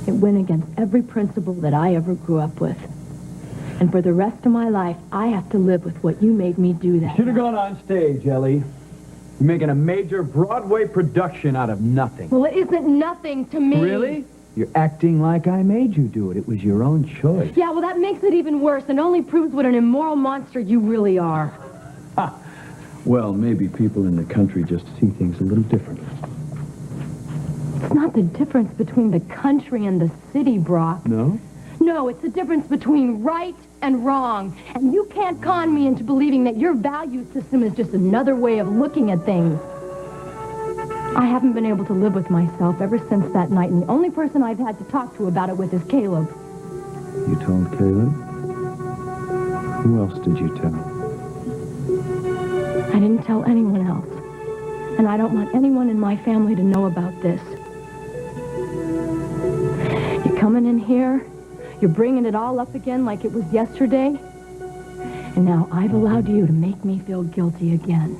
It went against every principle that I ever grew up with. And for the rest of my life, I have to live with what you made me do that Should have night. gone on stage, Ellie. You're making a major Broadway production out of nothing. Well, it isn't nothing to me. Really? You're acting like I made you do it. It was your own choice. Yeah, well, that makes it even worse and only proves what an immoral monster you really are. Ha! Well, maybe people in the country just see things a little differently. It's not the difference between the country and the city, Brock. No? No, it's the difference between right and wrong. And you can't con me into believing that your value system is just another way of looking at things. I haven't been able to live with myself ever since that night, and the only person I've had to talk to about it with is Caleb. You told Caleb? Who else did you tell? I didn't tell anyone else. And I don't want anyone in my family to know about this. You're coming in here, you're bringing it all up again like it was yesterday, and now I've allowed you to make me feel guilty again.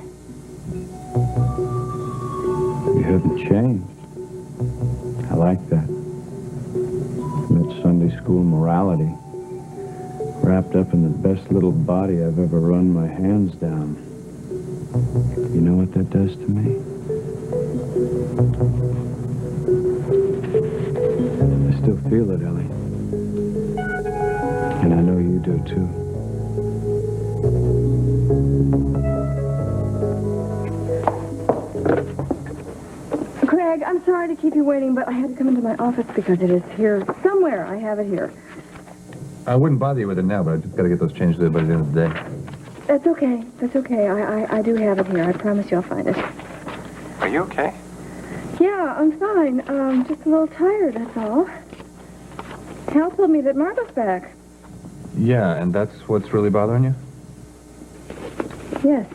You haven't changed. I like that. That Sunday school morality. Wrapped up in the best little body I've ever run my hands down. You know what that does to me? I still feel it, Ellie. And I know you do, too. Craig, I'm sorry to keep you waiting, but I had to come into my office because it is here somewhere. I have it here. I wouldn't bother you with it now, but I just got to get those changed by the end of the day. That's okay. That's okay. I do have it here. I promise you I'll find it. Are you okay? Yeah, I'm fine. Just a little tired, that's all. Hal told me that Margot's back. Yeah, and that's what's really bothering you? Yes.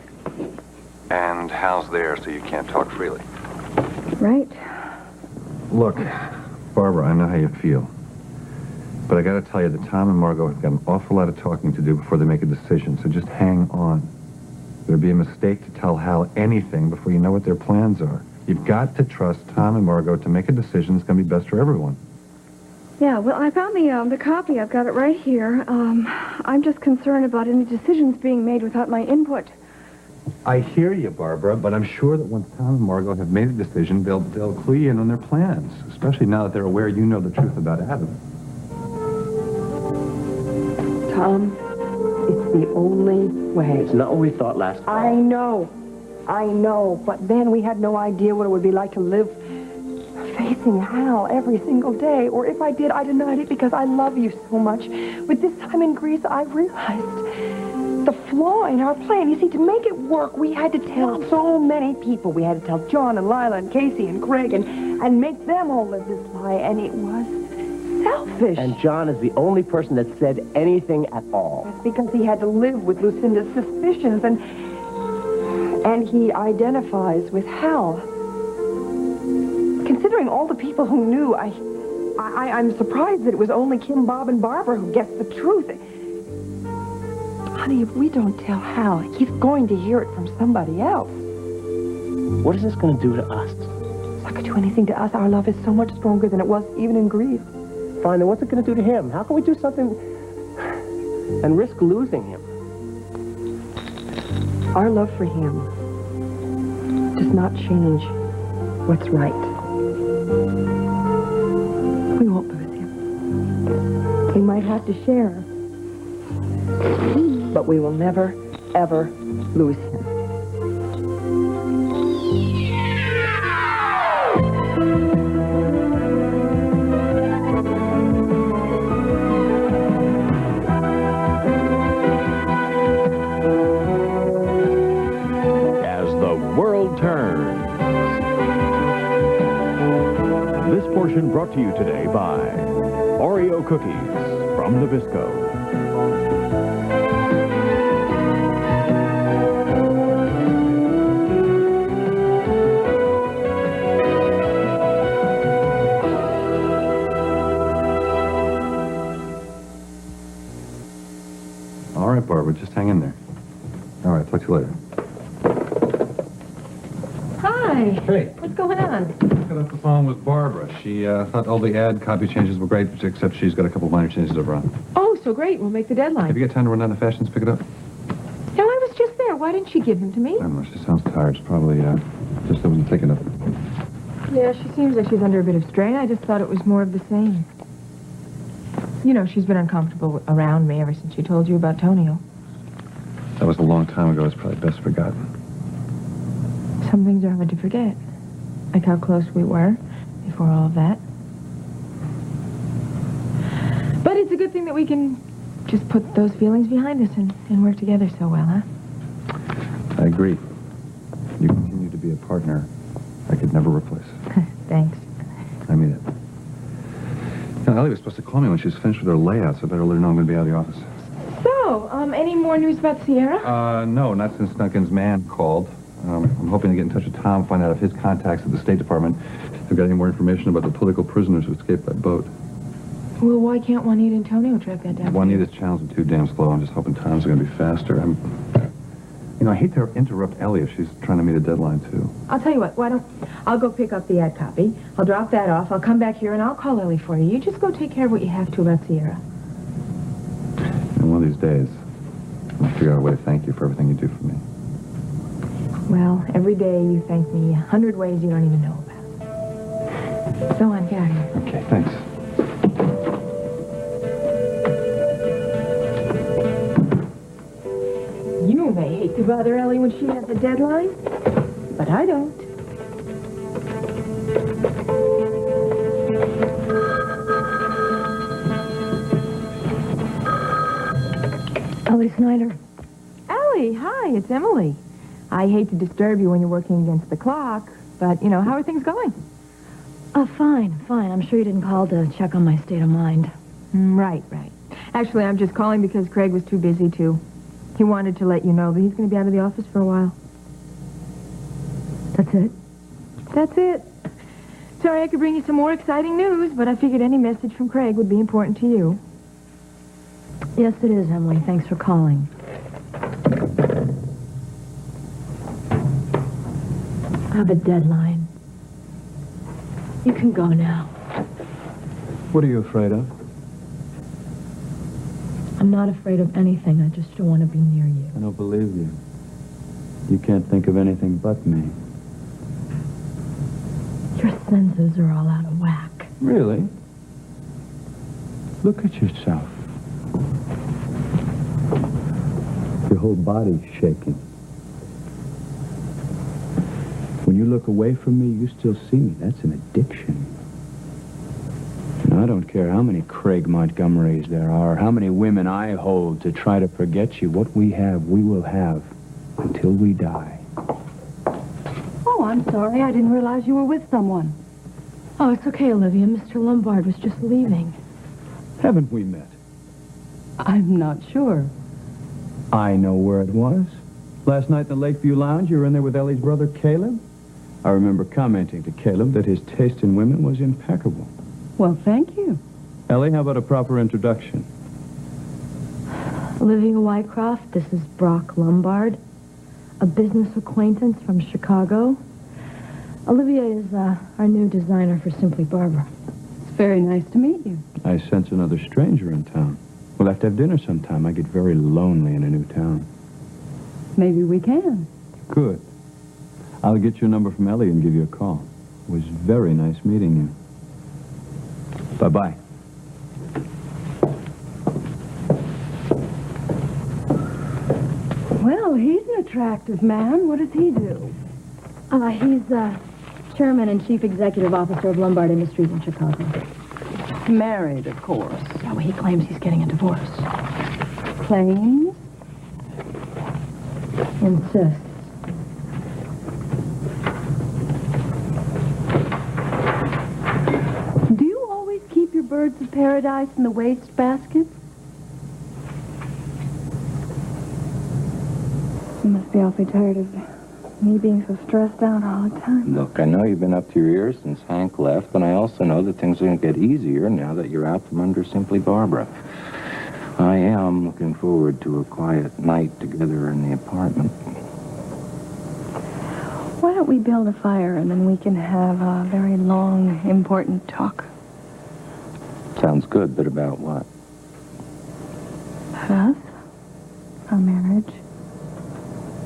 And Hal's there, so you can't talk freely. Right. Look, Barbara, I know how you feel. But I got to tell you that Tom and Margot have got an awful lot of talking to do before they make a decision, so just hang on. There'd be a mistake to tell Hal anything before you know what their plans are. You've got to trust Tom and Margot to make a decision that's going to be best for everyone. Yeah, well, I found the copy. I've got it right here. I'm just concerned about any decisions being made without my input. I hear you, Barbara, but I'm sure that once Tom and Margot have made a decision, they'll clue you in on their plans, especially now that they're aware you know the truth about Adam. Tom, it's the only way. It's not what we thought last I time. know, but then we had no idea what it would be like to live facing Hal every single day. Or if I did, I denied it because I love you so much. But this time in Greece, I realized the flaw in our plan. You see, to make it work, we had to tell so many people. We had to tell John and Lila and Casey and Craig and make them all live this lie. And it was selfish. And John is the only person that said anything at all. That's because he had to live with Lucinda's suspicions, and he identifies with Hal. Considering all the people who knew, I'm surprised that it was only Kim, Bob, and Barbara who guessed the truth. Honey, if we don't tell Hal, he's going to hear it from somebody else. What is this going to do to us? It's not going to do anything to us. Our love is so much stronger than it was even in Greece. Fine, then what's it going to do to him? How can we do something and risk losing him? Our love for him does not change what's right. We won't lose him. We might have to share, but we will never, ever lose him. As the World Turns. This portion brought to you today by Oreo Cookies from Nabisco. All right, Barbara, just hang in there. All right, talk to you later. Hi. Hey. What's going on? Got off the phone with Barbara. She thought all the ad copy changes were great, except she's got a couple minor changes over on. Oh, so great. We'll make the deadline. Have you got time to run down the fashions, pick it up? No, I was just there. Why didn't she give him to me? I don't know. She sounds tired. She probably just wasn't thinking of it. Yeah, she seems like she's under a bit of strain. I just thought it was more of the same. You know, she's been uncomfortable around me ever since she told you about Tonio. That was a long time ago. It's probably best forgotten. Some things are hard to forget. Like how close we were before all of that. But it's a good thing that we can just put those feelings behind us and work together so well, huh? I agree. You continue to be a partner I could never replace. Thanks. I mean it. Now, Ellie was supposed to call me when she was finished with her layouts. I better let her know I'm going to be out of the office. So, any more news about Sierra? No, not since Duncan's man called. I'm hoping to get in touch with Tom, find out if his contacts at the State Department have got any more information about the political prisoners who escaped by boat. Well, why can't Juanita and Tonio track that down? Juanita's channels are too damn slow. I'm just hoping Tom's going to be faster. I hate to interrupt Ellie if she's trying to meet a deadline, too. I'll tell you what, I'll go pick up the ad copy. I'll drop that off. I'll come back here and I'll call Ellie for you. You just go take care of what you have to about Sierra. And one of these days, I'll figure out a way to thank you for everything you do for me. Well, every day you thank me 100 ways you don't even know about. Go on, get out of here. Okay, thanks. You may hate to bother Ellie when she has a deadline, but I don't. Ellie Snyder. Ellie, hi, it's Emily. I hate to disturb you when you're working against the clock, but, how are things going? Fine. I'm sure you didn't call to check on my state of mind. Right. Actually, I'm just calling because Craig was too busy to. He wanted to let you know that he's going to be out of the office for a while. That's it? That's it. Sorry I could bring you some more exciting news, but I figured any message from Craig would be important to you. Yes, it is, Emily. Thanks for calling. I have a deadline. You can go now. What are you afraid of? I'm not afraid of anything. I just don't want to be near you. I don't believe you. You can't think of anything but me. Your senses are all out of whack. Really? Look at yourself. Your whole body's shaking. When you look away from me, you still see me. That's an addiction. And I don't care how many Craig Montgomerys there are, how many women I hold to try to forget you. What we have, we will have until we die. Oh, I'm sorry. I didn't realize you were with someone. Oh, it's okay, Olivia. Mr. Lombard was just leaving. Haven't we met? I'm not sure. I know where it was. Last night in the Lakeview Lounge, you were in there with Ellie's brother, Caleb. I remember commenting to Caleb that his taste in women was impeccable. Well, thank you. Ellie, how about a proper introduction? Olivia Wycroft, this is Brock Lombard, a business acquaintance from Chicago. Olivia is our new designer for Simply Barbara. It's very nice to meet you. I sense another stranger in town. We'll have to have dinner sometime. I get very lonely in a new town. Maybe we can. Good. I'll get your number from Ellie and give you a call. It was very nice meeting you. Bye-bye. Well, he's an attractive man. What does he do? He's chairman and chief executive officer of Lombard Industries in Chicago. Married, of course. Oh, he claims he's getting a divorce. Claims? Insists. Do you always keep your birds of paradise in the wastebasket? You must be awfully tired of me being so stressed out all the time. Look, I know you've been up to your ears since Hank left, but I also know that things are going to get easier now that you're out from under Simply Barbara. I am looking forward to a quiet night together in the apartment. Why don't don't we build a fire and then we can have a very long, important talk? Sounds good, but about what? About us, our marriage,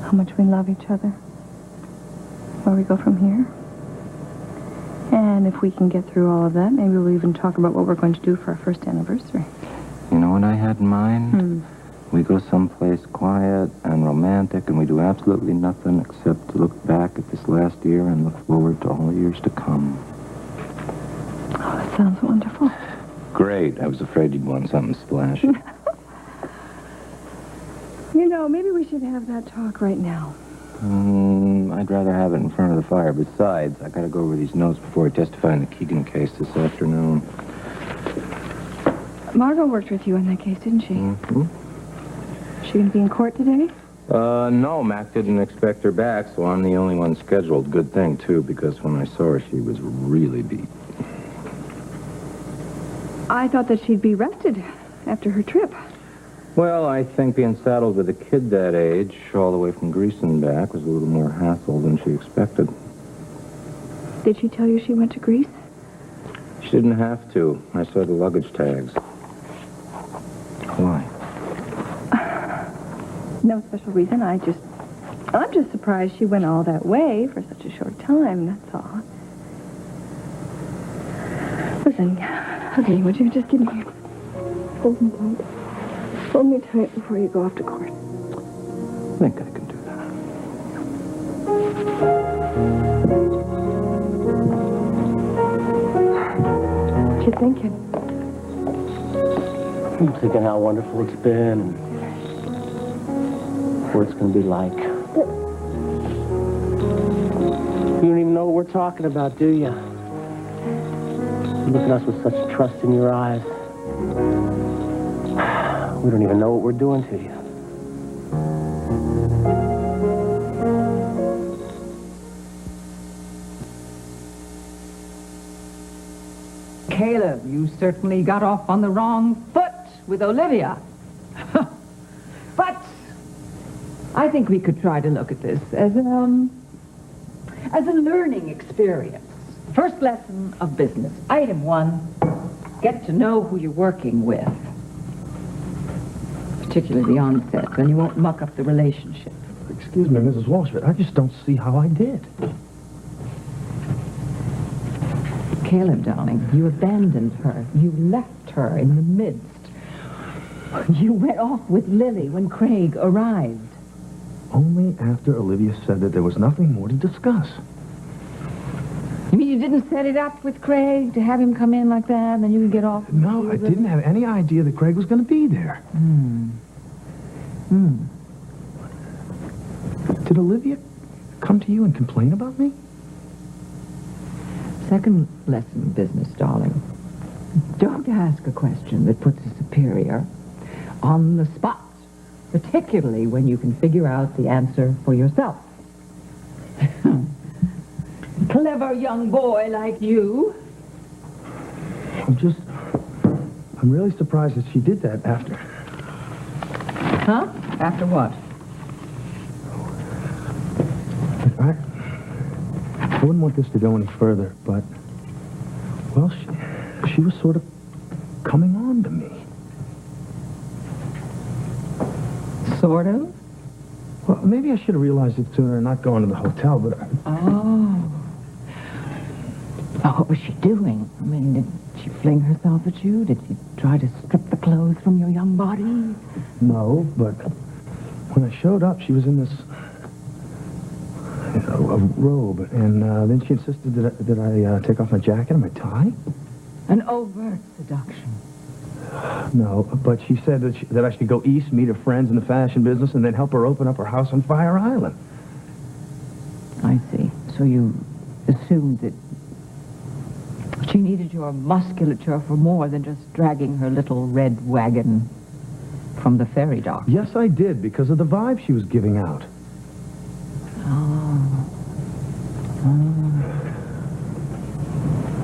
how much we love each other, where we go from here. And if we can get through all of that, maybe we'll even talk about what we're going to do for our first anniversary. You know what I had in mind? We go someplace quiet and romantic, and we do absolutely nothing except to look back at this last year and look forward to all the years to come. Oh, that sounds wonderful. Great. I was afraid you'd want something splashy. You know, maybe we should have that talk right now. I'd rather have it in front of the fire. Besides, I gotta go over these notes before I testify in the Keegan case this afternoon. Margot worked with you on that case, didn't she? Mm-hmm. Is she going to be in court today? No, Mac didn't expect her back, so I'm the only one scheduled. Good thing, too, because when I saw her, she was really beat. I thought that she'd be rested after her trip. Well, I think being saddled with a kid that age, all the way from Greece and back, was a little more hassle than she expected. Did she tell you she went to Greece? She didn't have to. I saw the luggage tags. Why? No special reason. I'm just surprised she went all that way for such a short time, that's all. Listen, okay, would you just give me... Hold me tight. Hold me tight before you go off to court. I think I can do that. What you thinking? I'm thinking how wonderful it's been and what it's going to be like. You don't even know what we're talking about, do you? You look at us with such trust in your eyes. We don't even know what we're doing to you. Caleb, you certainly got off on the wrong foot with Olivia. But I think we could try to look at this as a learning experience. First lesson of business. Item 1, get to know who you're working with. Particularly the onset, then you won't muck up the relationship. Excuse me, Mrs. Walsh, but I just don't see how I did. Caleb, darling, you abandoned her. You left her in the midst. You went off with Lily when Craig arrived. Only after Olivia said that there was nothing more to discuss. You mean you didn't set it up with Craig to have him come in like that, and then you could get off? No, I didn't have any idea that Craig was going to be there. Did Olivia come to you and complain about me? Second lesson of business, darling. Don't ask a question that puts a superior on the spot, particularly when you can figure out the answer for yourself. Clever young boy like you. I'm really surprised that she did that after. Huh? After what? I wouldn't want this to go any further, but, well, she was sort of coming on to me. Sort of? Well, maybe I should have realized it sooner and not gone to the hotel, but... Oh, what was she doing? I mean, did she fling herself at you? Did she try to strip the clothes from your young body? No, but when I showed up, she was in this... a robe, and then she insisted that I take off my jacket and my tie. An overt seduction. No, but she said that I should go east, meet her friends in the fashion business, and then help her open up her house on Fire Island. I see. So you assumed that she needed your musculature for more than just dragging her little red wagon from the ferry dock. Yes, I did, because of the vibe she was giving out.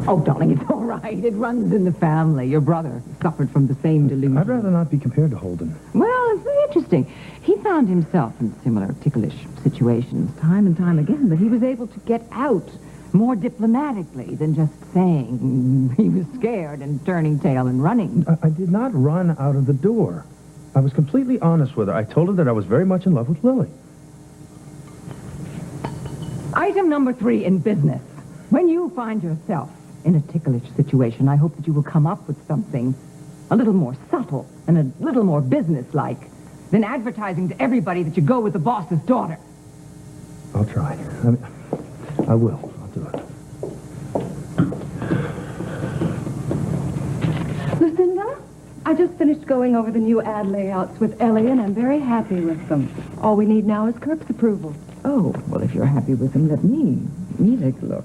Oh, darling, it's all right. It runs in the family. Your brother suffered from the same delusion. I'd rather not be compared to Holden. Well, it's very interesting. He found himself in similar ticklish situations time and time again, but he was able to get out more diplomatically than just saying he was scared and turning tail and running. I did not run out of the door. I was completely honest with her. I told her that I was very much in love with Lily. Item number 3 in business. When you find yourself in a ticklish situation, I hope that you will come up with something a little more subtle and a little more businesslike than advertising to everybody that you go with the boss's daughter. I'll try. I will. I'll do it. Lucinda, I just finished going over the new ad layouts with Ellie, and I'm very happy with them. All we need now is Kirk's approval. Oh, well, if you're happy with them, let me take a look.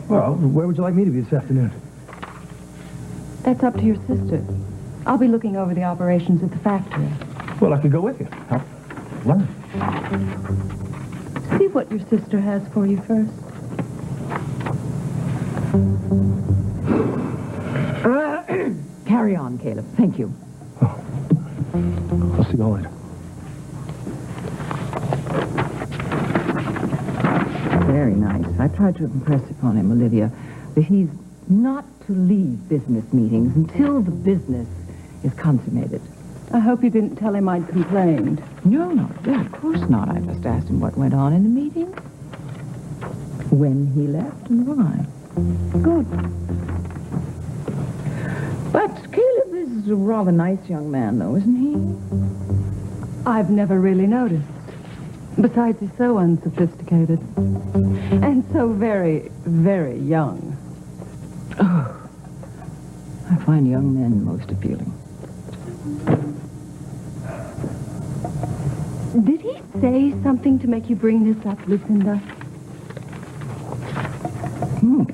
Well, where would you like me to be this afternoon? That's up to your sister. I'll be looking over the operations at the factory. Well, I could go with you. Help learn. See what your sister has for you first. Carry on, Caleb. Thank you. I'll see you all later. Very nice. I tried to impress upon him, Olivia, that he's not to leave business meetings until the business is consummated. I hope you didn't tell him I'd complained. No, of course not. I just asked him what went on in the meeting, when he left, and why. Good. But Caleb is a rather nice young man, though, isn't he? I've never really noticed. Besides, he's so unsophisticated. And so very, very young. Oh, I find young men most appealing. Did he say something to make you bring this up, Lucinda?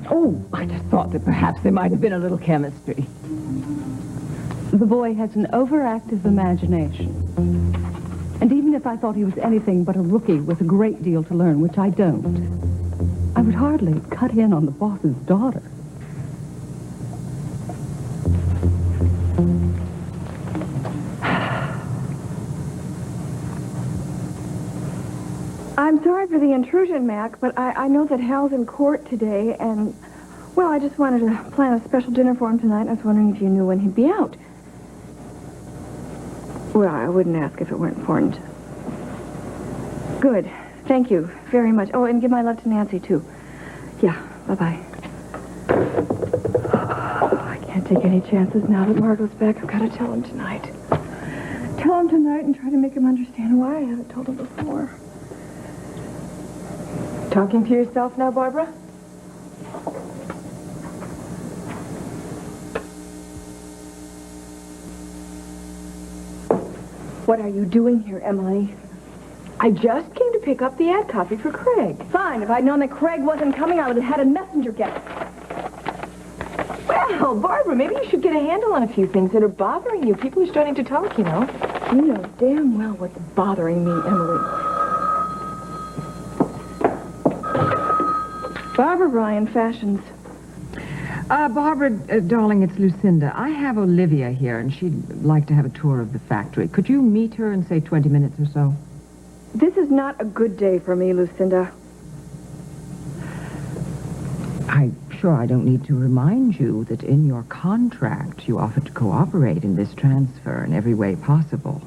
Oh, I just thought that perhaps there might have been a little chemistry. The boy has an overactive imagination. And even if I thought he was anything but a rookie with a great deal to learn, which I don't, I would hardly cut in on the boss's daughter. I'm sorry for the intrusion, Mac, but I know that Hal's in court today, and, well, I just wanted to plan a special dinner for him tonight, and I was wondering if you knew when he'd be out. Well, I wouldn't ask if it weren't important. Good. Thank you very much. Oh, and give my love to Nancy, too. Yeah, bye-bye. Oh, I can't take any chances now that Margot's back. I've got to tell him tonight. Tell him tonight and try to make him understand why I haven't told him before. Talking to yourself now, Barbara? What are you doing here, Emily? I just came to pick up the ad copy for Craig. Fine. If I'd known that Craig wasn't coming, I would have had a messenger get it. Well, Barbara, maybe you should get a handle on a few things that are bothering you. People are starting to talk, you know. You know damn well what's bothering me, Emily. Barbara Ryan, Fashions. Barbara, darling, it's Lucinda. I have Olivia here, and she'd like to have a tour of the factory. Could you meet her in, say, 20 minutes or so? This is not a good day for me, Lucinda. I'm sure I don't need to remind you that in your contract you offered to cooperate in this transfer in every way possible.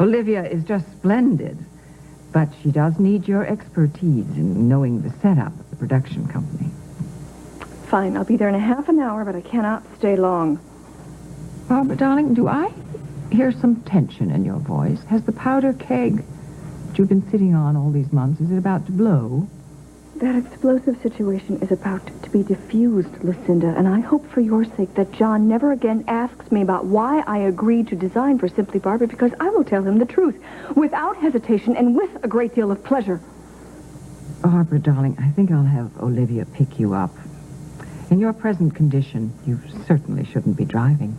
Olivia is just splendid, but she does need your expertise in knowing the setup of the production company. Fine, I'll be there in a half an hour, but I cannot stay long. Barbara, darling, do I hear some tension in your voice? Has the powder keg that you've been sitting on all these months, is it about to blow? That explosive situation is about to be diffused, Lucinda, and I hope for your sake that John never again asks me about why I agreed to design for Simply Barbara, because I will tell him the truth, without hesitation and with a great deal of pleasure. Barbara, darling, I think I'll have Olivia pick you up. In your present condition, you certainly shouldn't be driving.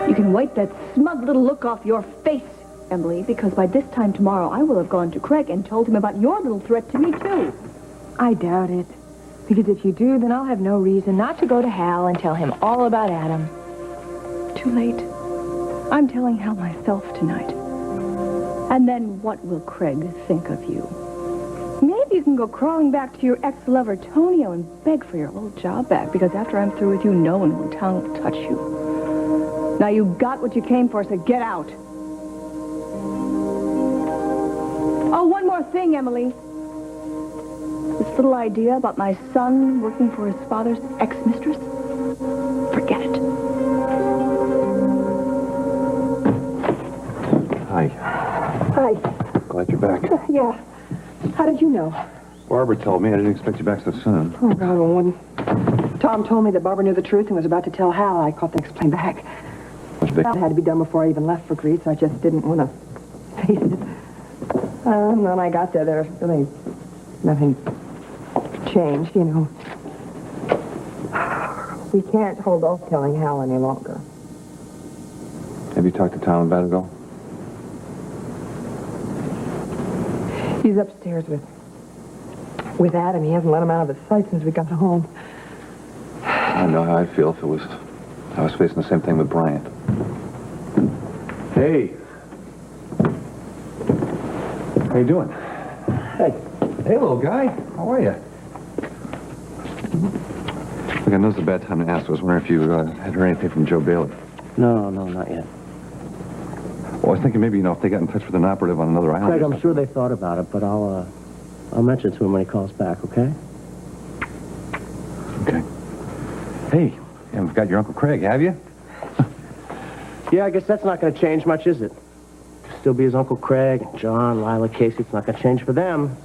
You can wipe that smug little look off your face, Emily, because by this time tomorrow I will have gone to Craig and told him about your little threat to me, too. I doubt it. Because if you do, then I'll have no reason not to go to Hal and tell him all about Adam. Too late. I'm telling Hal myself tonight. And then what will Craig think of you? Maybe you can go crawling back to your ex-lover, Tonio, and beg for your old job back, because after I'm through with you, no one in town will touch you. Now you got what you came for, so get out. Oh, one more thing, Emily. This little idea about my son working for his father's ex-mistress? Forget it. Hi. Hi. Glad you're back. Yeah. How did you know? Barbara told me. I didn't expect you back so soon. Oh, God, well, when Tom told me that Barbara knew the truth and was about to tell Hal, I caught the next plane back. That had to be done before I even left for Greece. I just didn't want to face it. And when I got there, there was really nothing changed, you know. We can't hold off telling Hal any longer. Have you talked to Tom about it at all? He's upstairs with Adam. He hasn't let him out of his sight since we got home. I know how I'd feel if I was facing the same thing with Bryant. Hey. How you doing? Hey. Hey, little guy. How are you? Look, I know it's a bad time to ask. I was wondering if you had heard anything from Joe Bailey. No, not yet. Well, I was thinking maybe, if they got in touch with an operative on another island. Craig, I'm sure they thought about it, but I'll mention it to him when he calls back, okay? Okay. Hey, you haven't forgot your Uncle Craig, have you? Yeah, I guess that's not going to change much, is it? Still be his Uncle Craig, John, Lila, Casey. It's not going to change for them.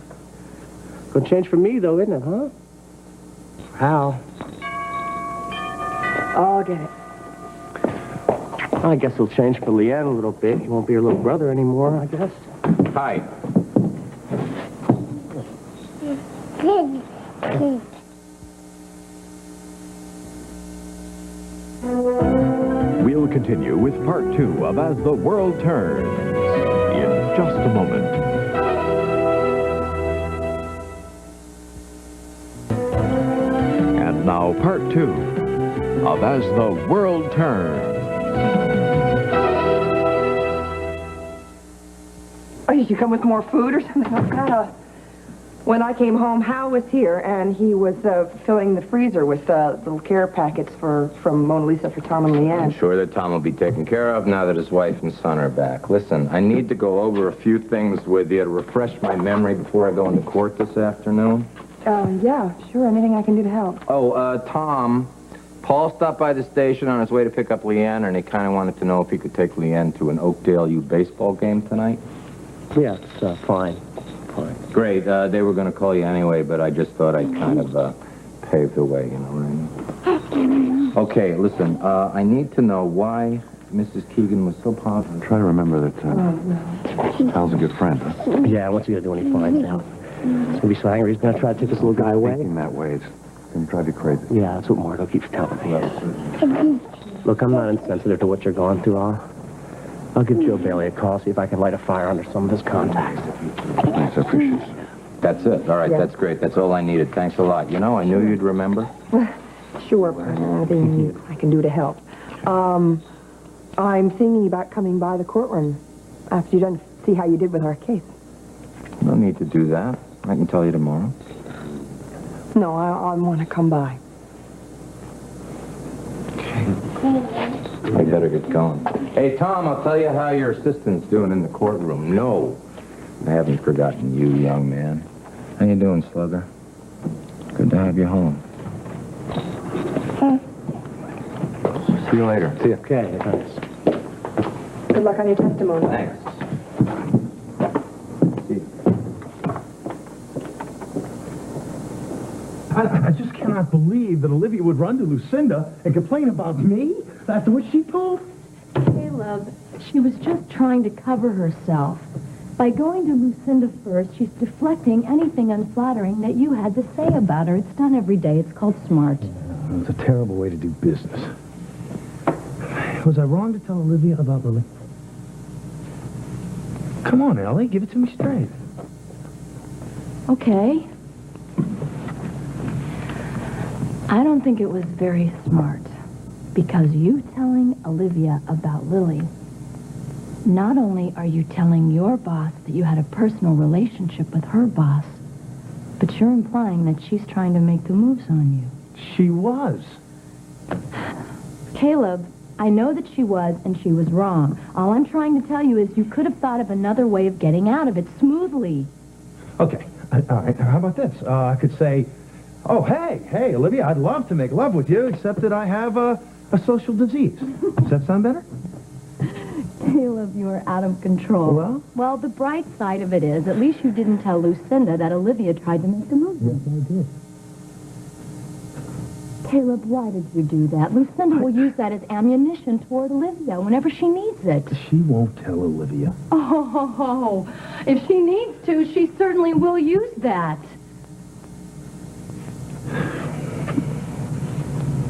Going to change for me, though, isn't it, huh? How? I'll get it. I guess it'll change for Leanne a little bit. He won't be her little brother anymore, I guess. Hi. We'll continue with part 2 of As the World Turns in just a moment. And now part 2 of As the World Turns. Oh, did you come with more food or something? When I came home, Hal was here, and he was filling the freezer with little care packets from Mona Lisa for Tom and Leanne. I'm sure that Tom will be taken care of now that his wife and son are back. Listen, I need to go over a few things with you to refresh my memory before I go into court this afternoon. Yeah, sure. Anything I can do to help. Oh, Tom, Paul stopped by the station on his way to pick up Leanne, and he kind of wanted to know if he could take Leanne to an Oakdale U baseball game tonight. Yeah, it's fine. Fine. Great. They were going to call you anyway, but I just thought I'd kind of pave the way, you know what I mean? Okay, listen, I need to know why Mrs. Keegan was so positive. Try to remember that Hal's a good friend, huh? Yeah, what's he going to do when he finds out? He's going to be so angry, he's going to try to take this little guy away. Thinking that way, it's going to drive you crazy. Yeah, that's what Margo keeps telling me. Look, I'm not insensitive to what you're going through. I'll give Joe Bailey a call, see if I can light a fire under some of his contacts. Thanks, I appreciate it. That's it. All right, that's great. That's all I needed. Thanks a lot. You know, I knew you'd remember. Sure, partner. Anything I can do to help. I'm thinking about coming by the courtroom after you're done, see how you did with our case. No need to do that. I can tell you tomorrow. No, I want to come by. I better get going. Hey, Tom, I'll tell you how your assistant's doing in the courtroom. No, I haven't forgotten you, young man. How you doing, Slugger? Good to have you home. See you later. See you. Okay, thanks. Good luck on your testimony. Thanks. I just cannot believe that Olivia would run to Lucinda and complain about me after what she pulled. Caleb, she was just trying to cover herself. By going to Lucinda first, she's deflecting anything unflattering that you had to say about her. It's done every day. It's called smart. It's a terrible way to do business. Was I wrong to tell Olivia about Lily? Come on, Ellie, give it to me straight. Okay. I don't think it was very smart, because you telling Olivia about Lily, not only are you telling your boss that you had a personal relationship with her boss, but you're implying that she's trying to make the moves on you. She was. Caleb, I know that she was, and she was wrong. All I'm trying to tell you is you could have thought of another way of getting out of it smoothly. Okay, all right, how about this? I could say, oh, hey, Olivia, I'd love to make love with you, except that I have a social disease. Does that sound better? Caleb, you are out of control. Well, the bright side of it is, at least you didn't tell Lucinda that Olivia tried to make the move. Yes, I did. Caleb, why did you do that? Lucinda will use that as ammunition toward Olivia whenever she needs it. She won't tell Olivia. Oh, if she needs to, she certainly will use that.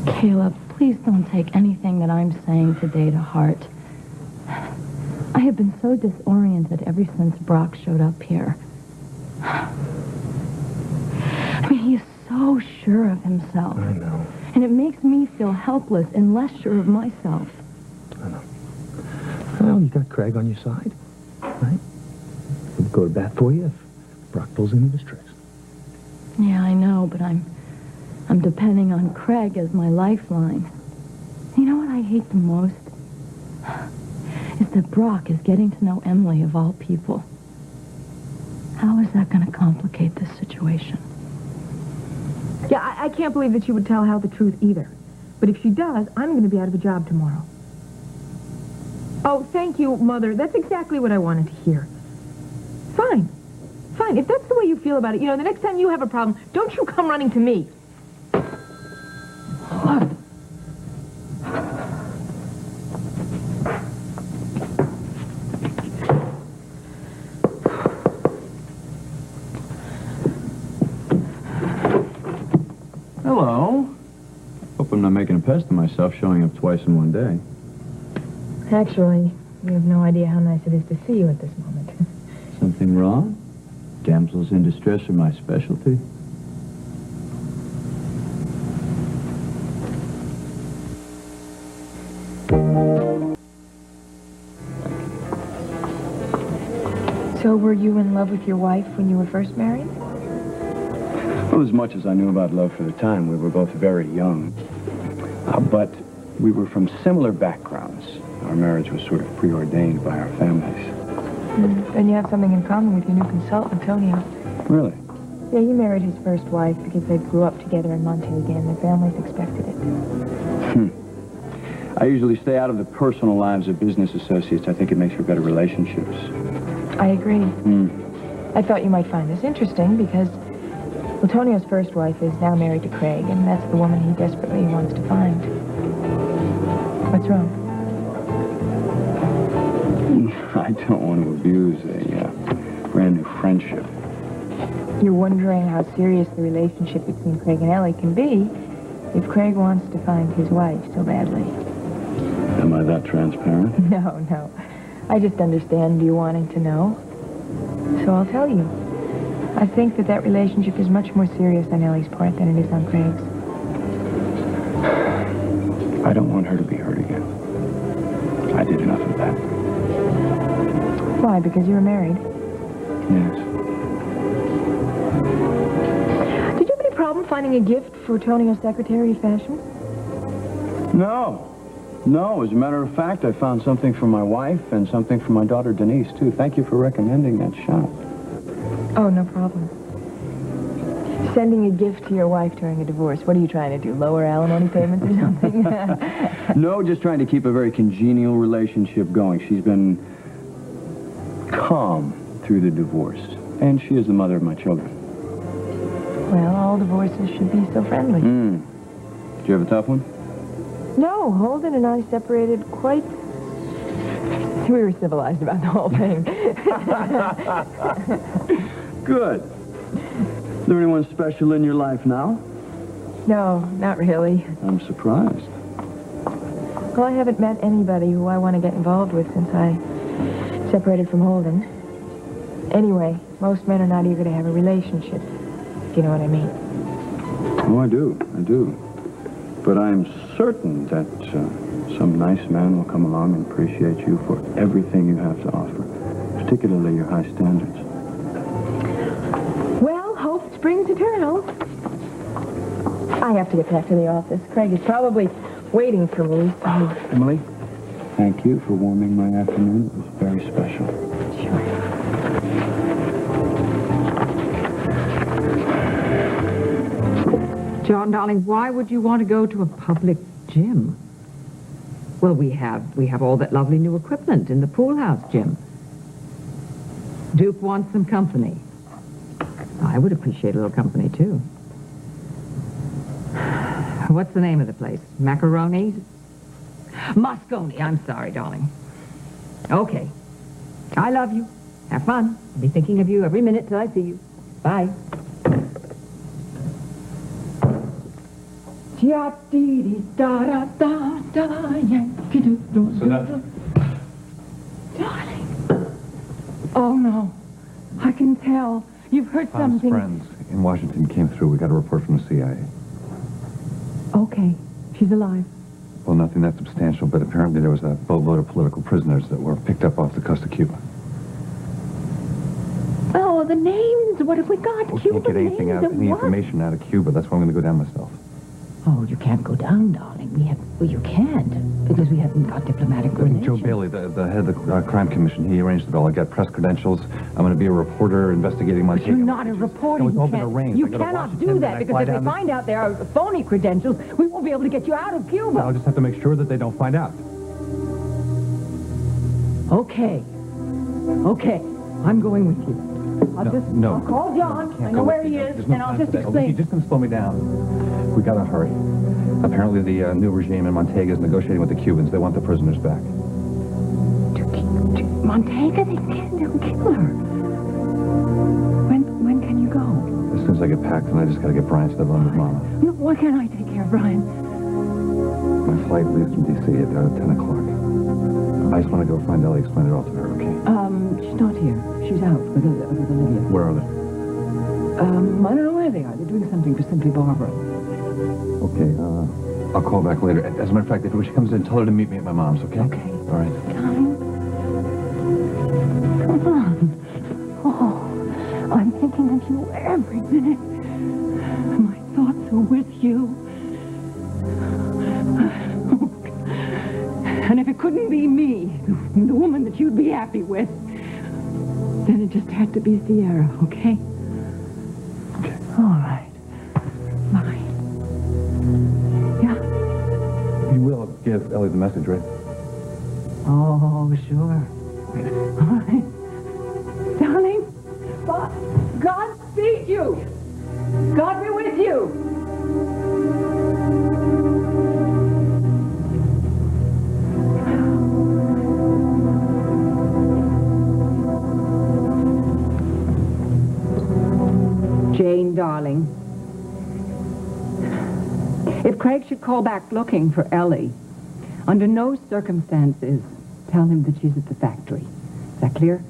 Caleb, please don't take anything that I'm saying today to heart. I have been so disoriented ever since Brock showed up here. I mean, he is so sure of himself. I know. And it makes me feel helpless and less sure of myself. I know. Well, you got Craig on your side, right? He'll go to bat for you if Brock pulls any of his tricks. Yeah, I know, but I'm depending on Craig as my lifeline. You know what I hate the most? Is that Brock is getting to know Emily of all people. How is that going to complicate this situation? Yeah, I can't believe that she would tell Hal the truth either. But if she does, I'm going to be out of a job tomorrow. Oh, thank you, Mother. That's exactly what I wanted to hear. Fine. Fine. If that's the way you feel about it, the next time you have a problem, don't you come running to me. What? Hello. Hope I'm not making a pest of myself showing up twice in one day. Actually, you have no idea how nice it is to see you at this moment. Something wrong? Damsels in distress are my specialty. So were you in love with your wife when you were first married? Well, as much as I knew about love for the time, we were both very young. But we were from similar backgrounds. Our marriage was sort of preordained by our families. Then you have something in common with your new consultant, Antonio. Really? Yeah, he married his first wife because they grew up together in Montana and their families expected it. I usually stay out of the personal lives of business associates. I think it makes for better relationships. I agree. I thought you might find this interesting because Antonio's first wife is now married to Craig, and that's the woman he desperately wants to find. What's wrong? I don't want to abuse a brand new friendship. You're wondering how serious the relationship between Craig and Ellie can be if Craig wants to find his wife so badly. Am I that transparent? No. I just understand you wanting to know. So I'll tell you. I think that relationship is much more serious on Ellie's part than it is on Craig's. I don't want her to be hurt again. I did enough of that. Why? Because you were married? Yes. Did you have any problem finding a gift for Antonio's secretary of fashion? No, as a matter of fact, I found something for my wife and something for my daughter Denise, too. Thank you for recommending that shop. Oh, no problem. Sending a gift to your wife during a divorce. What are you trying to do? Lower alimony payments or something? No, just trying to keep a very congenial relationship going. She's been calm through the divorce, and she is the mother of my children. Well, all divorces should be so friendly. Did you have a tough one? No, Holden and I separated quite... We were civilized about the whole thing. Good. Is there anyone special in your life now? No, not really. I'm surprised. Well, I haven't met anybody who I want to get involved with since I separated from Holden. Anyway, most men are not eager to have a relationship, if you know what I mean. Oh, I do. But I'm certain that some nice man will come along and appreciate you for everything you have to offer, particularly your high standards. Well, hope springs eternal. I have to get back to the office. Craig is probably waiting for me, so... Emily, thank you for warming my afternoon. It was very special. Sure. John, darling, why would you want to go to a public gym? Well, we have all that lovely new equipment in the pool house gym. Duke wants some company. I would appreciate a little company, too. What's the name of the place? Macaroni? Moscone. I'm sorry, darling. Okay. I love you. Have fun. I'll be thinking of you every minute till I see you. Bye. Darling. Oh, no. I can tell. You've heard Tom's something. friends in Washington came through. We got a report from the CIA. Okay. She's alive. Well, nothing that substantial, but apparently there was a boatload of political prisoners that were picked up off the coast of Cuba. Oh, the names. What have we got? We Cuba can't get anything names out, of any what? information out of Cuba. That's why I'm going to go down myself. Oh, you can't go down, darling. Well, you can't, because we haven't got diplomatic relations. Joe Bailey, the head of the crime commission, he arranged it all. I got press credentials. I'm going to be a reporter investigating But Montego. you're not a reporter. No, it's all You been can't- arranged. You I go to cannot Washington, do that, and I because fly if they down find out there are phony credentials, we won't be able to get you out of Cuba. I'll just have to make sure that they don't find out. Okay. I'm going with you. I'll call John. I know where he is, and I'll just He's explain. just going to slow me down. We got to hurry. Apparently the new regime in Montego is negotiating with the Cubans. They want the prisoners back. Montego, they'll kill her. When can you go? As soon as I get packed, and I just got to get Brian to the room with Mama. No, why can't I take care of Brian? My flight leaves from D.C. at 10 o'clock. I just want to go find Ellie, explain it all to her, okay? She's not here. She's out with Olivia. Where are they? I don't know where they are. They're doing something for Simply Barbara. Okay, I'll call back later. As a matter of fact, when she comes in, tell her to meet me at my mom's, okay? Okay. All right. Darling. Come on. Oh, I'm thinking of you every minute. My thoughts are with you. And if it couldn't be me, the woman that you'd be happy with, then it just had to be Sierra, okay? Okay. All right. Bye. Yeah? You will give Ellie the message, right? Oh, sure. All right. Darling, God speed you. God be with you. Jane, darling. If Craig should call back looking for Ellie, under no circumstances tell him that she's at the factory. Is that clear?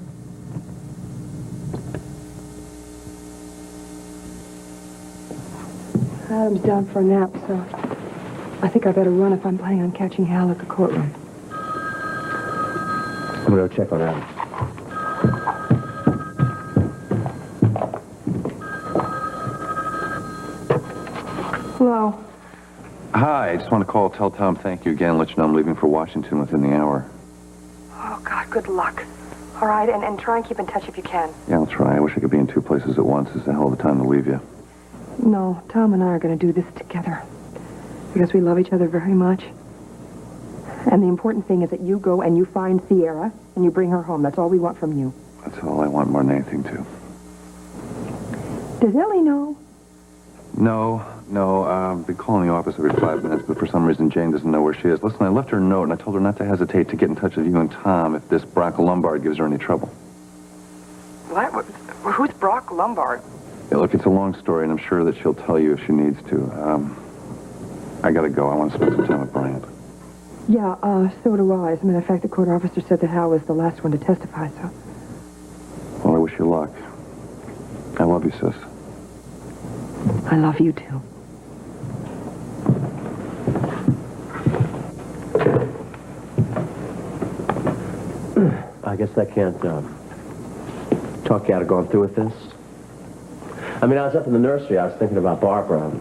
Adam's down for a nap, so I think I better run if I'm planning on catching Hal at the courtroom. I'm going to go check on Adam. Hello. Hi, I just want to call, tell Tom thank you again, let you know I'm leaving for Washington within the hour. Oh, God, good luck. All right, and try and keep in touch if you can. Yeah, I'll try. I wish I could be in two places at once. It's a hell of a time to leave you. No, Tom and I are going to do this together. Because we love each other very much. And the important thing is that you go and you find Sierra and you bring her home. That's all we want from you. That's all I want more than anything, too. Does Ellie know? No. I've been calling the office every 5 minutes, but for some reason Jane doesn't know where she is. Listen, I left her a note, and I told her not to hesitate to get in touch with you and Tom if this Brock Lombard gives her any trouble. What? Who's Brock Lombard? Yeah, look, it's a long story, and I'm sure that she'll tell you if she needs to. I gotta go. I want to spend some time with Bryant. Yeah, so do I. As a matter of fact, the court officer said that Hal was the last one to testify, so... Well, I wish you you luck. I love you, sis. I love you, too. I guess I can't talk you out of going through with this. I mean, I was up in the nursery. I was thinking about Barbara.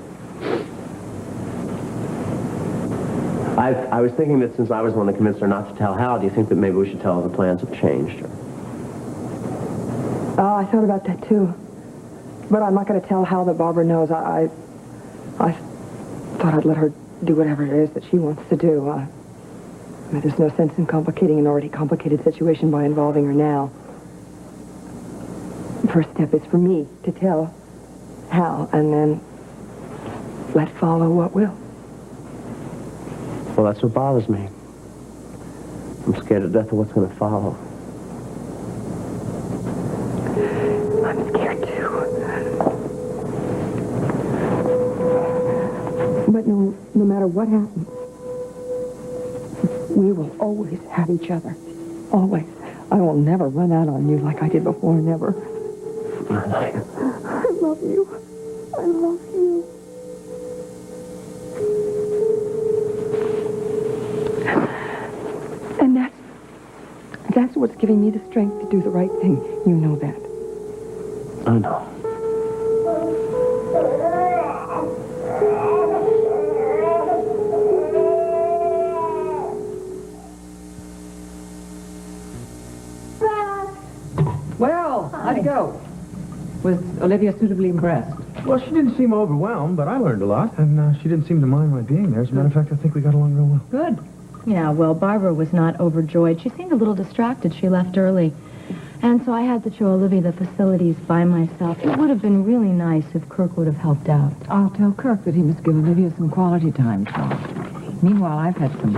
I was thinking that since I was the one that convinced her not to tell Hal, do you think that maybe we should tell her the plans have changed? Oh, I thought about that, too. But I'm not going to tell Hal that Barbara knows. I thought I'd let her do whatever it is that she wants to do. I mean, there's no sense in complicating an already complicated situation by involving her now. The first step is for me to tell Hal, and then let follow what will. Well, that's what bothers me. I'm scared to death of what's going to follow. I'm scared, too. But no matter what happens, we will always have each other. Always. I will never run out on you like I did before, never. I love you. I love you. And that's what's giving me the strength to do the right thing. You know that. I know. Well, how'd it go? Was Olivia suitably impressed? Well, she didn't seem overwhelmed, but I learned a lot, and she didn't seem to mind my being there. As a matter of fact, I think we got along real well. Good. Yeah, well, Barbara was not overjoyed. She seemed a little distracted. She left early. And so I had to show Olivia the facilities by myself. It would have been really nice if Kirk would have helped out. I'll tell Kirk that he must give Olivia some quality time, Tom. Meanwhile, I've had some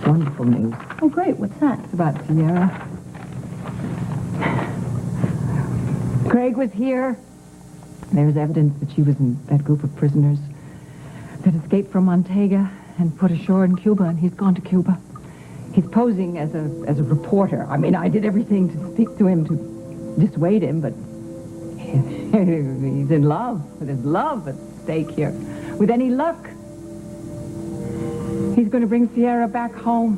wonderful news. Oh, great. What's that? It's about Sierra. Craig was here. There's evidence that she was in that group of prisoners that escaped from Montega and put ashore in Cuba, and he's gone to Cuba. He's posing as a reporter. I mean, I did everything to speak to him to dissuade him, but he's in love, with his love at stake here. With any luck, he's going to bring Sierra back home.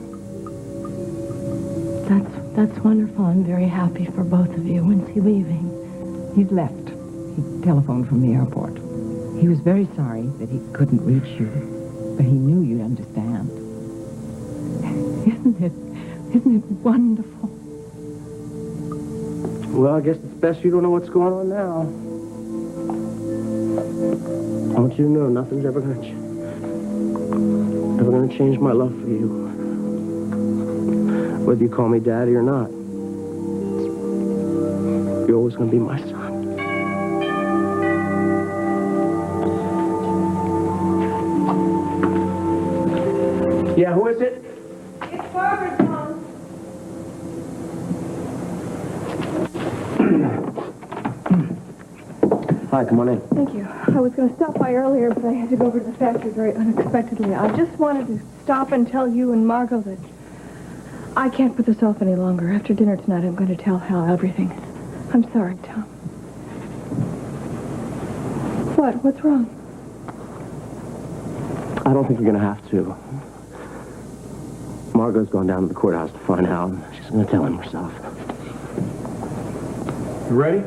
That's wonderful. I'm very happy for both of you. When's he leaving? He's left. He telephoned from the airport. He was very sorry that he couldn't reach you, but he knew you'd understand. Isn't it wonderful? Well, I guess it's best you don't know what's going on now. I want you to know nothing's ever going to change my love for you. Whether you call me Daddy or not, you're always going to be my son. Yeah, who is it? It's Barbara, Tom. Hi, come on in. Thank you. I was going to stop by earlier, but I had to go over to the factory very unexpectedly. I just wanted to stop and tell you and Margot that I can't put this off any longer. After dinner tonight, I'm going to tell Hal everything. I'm sorry, Tom. What? What's wrong? I don't think you're going to have to. Margot's gone down to the courthouse to find out. She's going to tell him herself. You ready?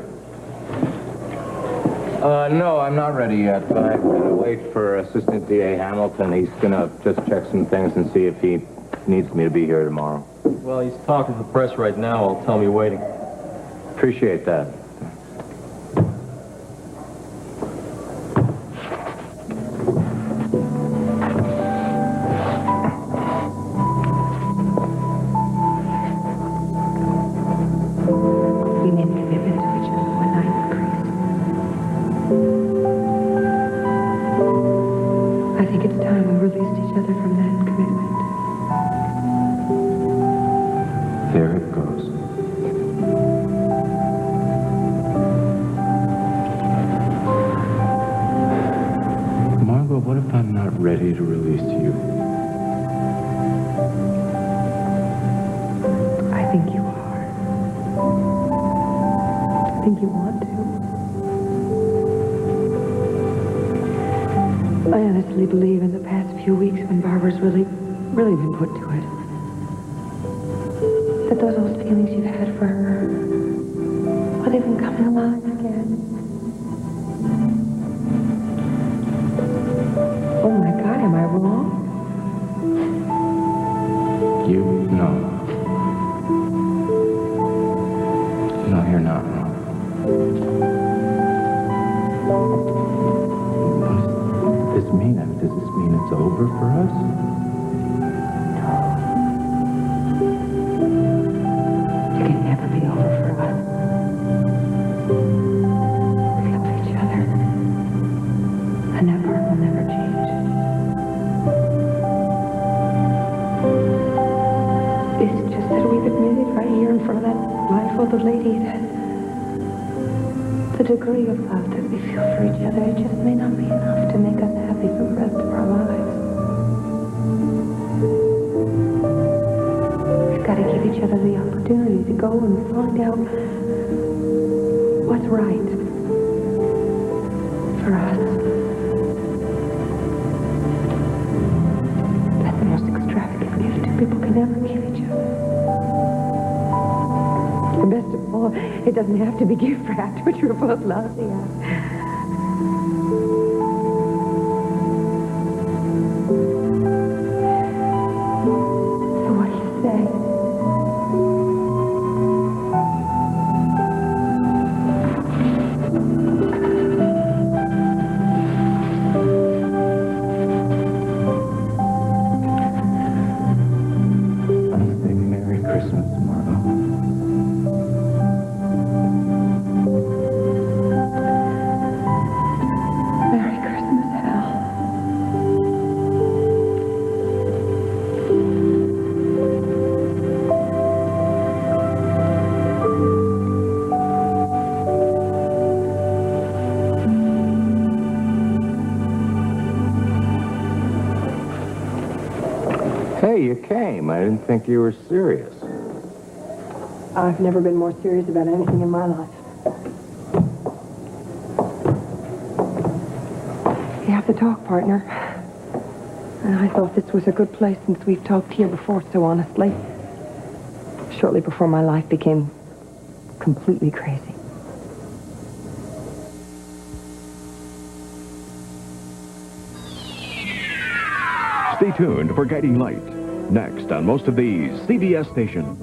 No, I'm not ready yet, but I'm going to wait for Assistant DA Hamilton. He's going to just check some things and see if he needs me to be here tomorrow. Well, he's talking to the press right now. I'll tell him you're waiting. Appreciate that. We made a commitment to each other one night, Grace. I think it's time we released each other from that commitment. There it goes. Margot, what if I'm not ready to release you? I think you are. think you want to. I honestly believe in the past few weeks when Barbara's really been put to it, that those old feelings you've had for her, well, they've been coming alive again. Oh my God, am I wrong? No. No, you're not wrong. What does this mean? I mean, does this mean it's over for us? It can never be over for us. We love each other. And that part will never change. It's just that we've admitted right here in front of that blindfolded lady that the degree of love that we feel for each other, it just may not be enough to make us happy for the rest of our lives. We've got to give each other the opportunity to go and find out what's right for us. That's the most extravagant gift two people can ever give each other. The best of all, it doesn't have to be gift wrapped, which we're both lousy at. So what do you say? I'll say Merry Christmas, Margot. Merry Christmas, Hal. Hey, you came. I didn't think you were serious. I've never been more serious about anything in my life. You have to talk, partner. And I thought this was a good place since we've talked here before so honestly. Shortly before my life became completely crazy. Stay tuned for Guiding Light. Next on most of these CBS stations.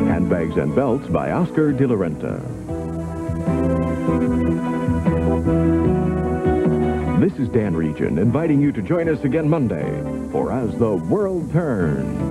Handbags and Belts by Oscar de la Renta. This is Dan Regent inviting you to join us again Monday for As the World Turns.